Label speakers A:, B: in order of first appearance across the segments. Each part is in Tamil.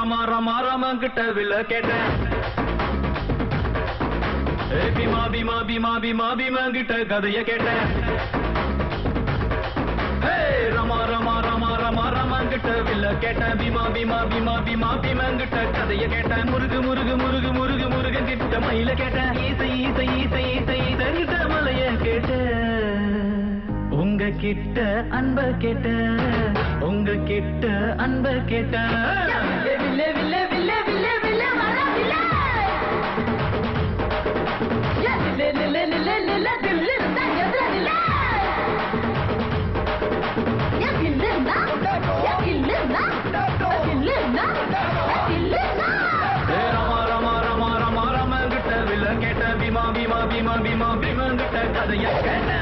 A: ரமா ரமா ரமா கிட்ட வில்ல கேட்டேன் பீமா பீமா பீமா பீமா பீமா கிட்ட கதைய கேட்டேன் ரமா ரமா ரமா ரமா ரமா கிட்ட வில்ல கேட்டேன் பீமா பீமா பீமா பீமா பீமா கிட்ட கதைய கேட்டேன் முருகு முருகு முருகு முருகு முருகன் கிட்ட மயில கேட்டேன் ஈசை ஈசை ஈசை ஈசை ஈசை கிட்ட மலைய கேட்டேன் உங்க கிட்ட அன்ப கேட்ட உங்க கிட்ட அன்ப கேட்ட வில்ல வில்ல வில்ல வில்ல வில்ல வரா வில்ல யா வில்ல வில்ல வில்ல வில்ல வில்ல எதுல வில்ல யா வில்ல யா வில்ல வில்ல வில்ல ரமா ரமா ரமா ரமா ரமா கிட்ட வில்ல கேட்ட பீமா பீமா பீமா பீமா பீமா கிட்ட கதைய கேட்ட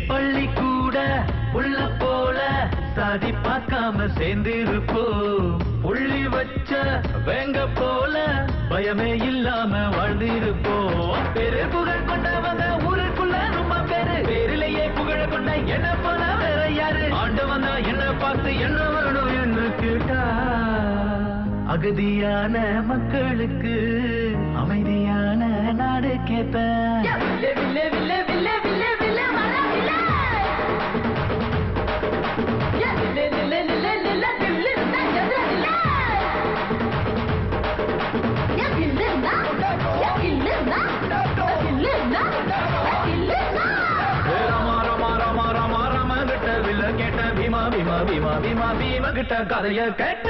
A: பள்ளி கூட உள்ள போல சாதி பார்க்காம சேர்ந்திருப்போ புள்ளி வச்ச வேங்க போல பயமே இல்லாம வாழ்ந்திருப்போ பெரு புகழ் கொண்டவங்க ஊருக்குள்ள ரொம்ப பேரு பேரிலேயே புகழ கொண்ட என்ன போல வேற யாரு ஆண்டவன் தான் என்ன பார்த்து என்ன வரணும் என்று கேட்டா அகதியான மக்களுக்கு அமைதியான நாடு கேட்பேன் கேட்ட பீமா பீமா பீமா பீமா பீமா கிட்ட கதைய கேட்ட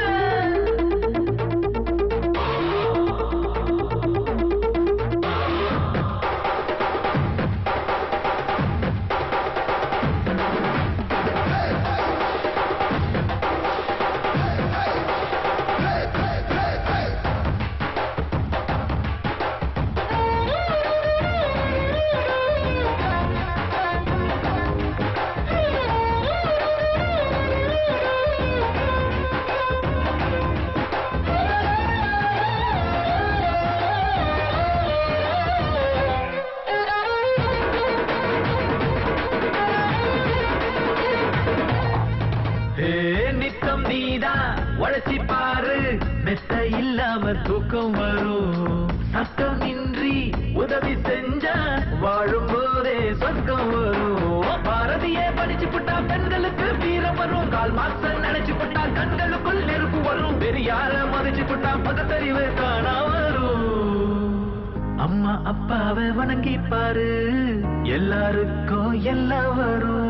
A: நித்தம் நீதான் உழைச்சி பாரு மெத்த இல்லாம தூக்கம் வரும் சட்டம் இன்றி உதவி செஞ்சா வாழும் போதே சொர்க்கம் வரும் பாரதியே படிச்சு புட்டா பெண்களுக்கு வீரம் வரும் கால் மாசம் நினைச்சு புட்டா கண்களுக்குள் நெருப்பு வரும் பெரியார மதிச்சு புட்டா பகுத்தறிவு காணா வரும் அம்மா அப்பாவை வணங்கி பாரு எல்லாருக்கும் எல்லாம் வரும்